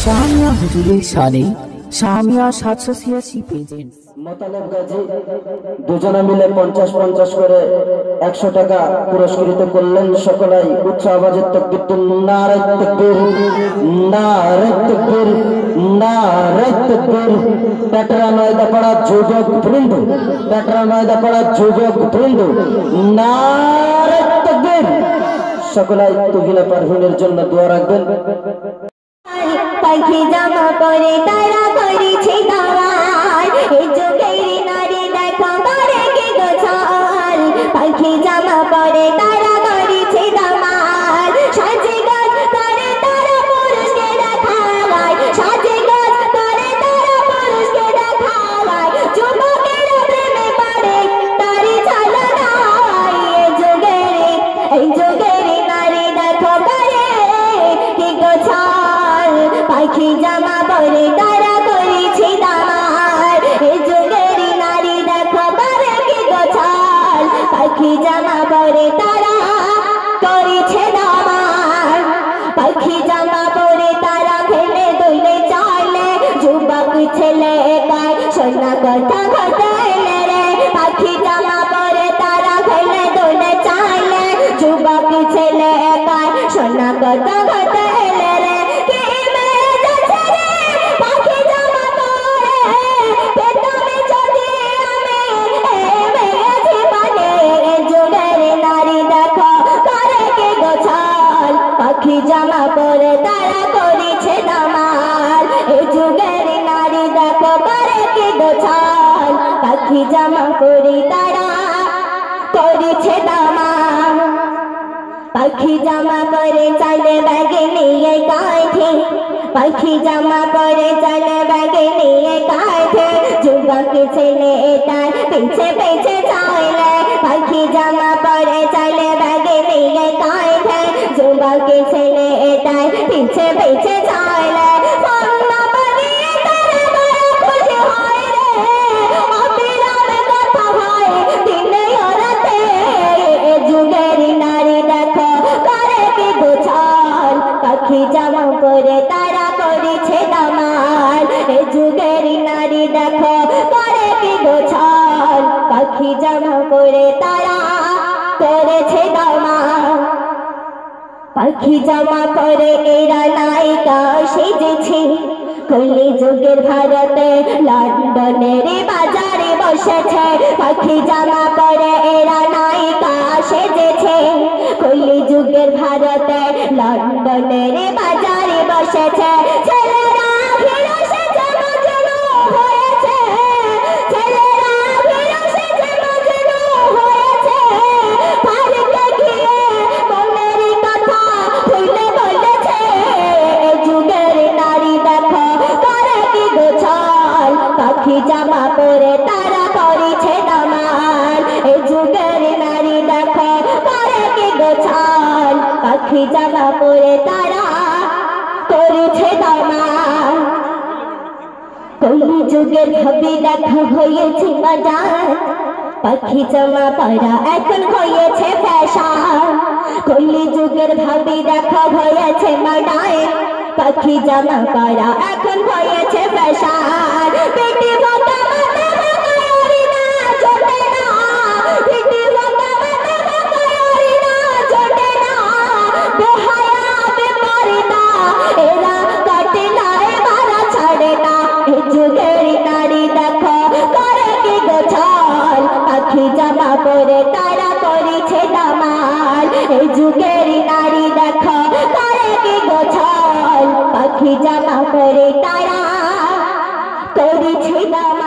শামিয়া হুজুরের শানে শামিয়া 786 প্রেজেন্ট মোতালেব গাজী দুজনে মিলে 50-50 করে 100 টাকা পুরস্কৃত করলেন। সকলেই উচ্চ আওয়াজে তাকবীর দিন। নারে তাকবীর, নারে তাকবীর, নারে তাকবীর। পেটরা ময়দাপাড়া যুবক বৃন্দ, পেটরা ময়দাপাড়া যুবক বৃন্দ, নারে তাকবীর। সকলেই তুহিনা পারভিনের জন্য দোয়া রাখবেন। পাখি জামা পরে তারা করেছে দাওয়াত, এই যুগের নারী দেখো করে কি গোছাল। পাখি জামা পরে তারা করেছে দাওয়াত, সাজে গাছ করে তারা পুরুষকে দেখায়, সাজে গাছ করে তারা পুরুষকে দেখায়। যুবকেরা প্রেমে পড়ে তারি চালায়, এই যুগের নারী দেখো করে কি গোছাল। পাখি জামা পরে তারা করেছে দামাল, এ যুগের নারী দেখো করে কি গোছাল। পাখি জামা পরে তারা করেছে দামাল, পাখি জামা পরে তারা খেলে দইলে চলে। যুবক ছেলে গায় সোনা কথা ঘটাইলে রে, পাখি জামা পরে তারা খেলে দইলে চলে। যুবক ছেলে গায় সোনা কথা ঘটাইলে রে। পাখি জামা পরে তারা করেছে দামাল, এ যুগের নারী দেখো করে কি গোছাল। পাখি জামা পরে তারা করেছে দামাল, পাখি জামা পরে চলে ব্যাগে নিয়ে কাঁধে, পাখি জামা পরে চলে ব্যাগে নিয়ে কাঁধে। যুবক ছেলে তার পিছে পিছে চলে, পাখি জামা পরে চলে ব্যাগে নিয়ে কাঁধে। যুবক ছেলে তার পিছে পিছে চলে। পাখি জামা পরে তারা করেছে দামাল, এ যুগের নারী দেখো করে কি গোছাল। পাখি জামা পরে তারা করেছে দামাল, পাখি জামা পরে এরা নায়িকা সেজেছে। কলি যুগের ভারতে লন্ডনের বাজারে বসেছে, পাখি জামা পরে এরা নায়িকা সেজেছে। কলি যুগের ভারতে লন্ডনের বাজারে বসেছে। ছেলেরা হিরো সেজে মজনু হয়েছে, ছেলেরা হিরো সেজে মজনু হয়েছে। পার্কে গিয়ে মনের কথা খুলে বলেছে, এ যুগের নারী দেখো করে কি গোছাল। পাখি জামা পরে তারা করেছে দামাল, এ যুগের নারী দেখো করে কি গোছাল। পাখি জামা পরে তারা করেছে দামাল। কলি যুগের ভাবি দেখা হয়েছে বাজার, পাখি জামা পরা এখন হয়েছে ফ্যাশন। কলি যুগের ভাবি দেখা হয়েছে মডার্ন, পাখি জামা পরা এখন হয়েছে ফ্যাশন। বেটি বাবা মানে বাকারি না ছোটে না, বেটি বাবা মানে বাকারি না ছোটে না। বেহায়া বেমারি না এরা কাটে না, মারা ছাড়ে না। এ যুগের নারী দেখো করে কি গোছাল। পাখি জামা পরে তারা করেছে দামাল, এ যুগের নারী দেখো করে কি গোছাল। পাখি জামা পরে তারা করেছে দামাল।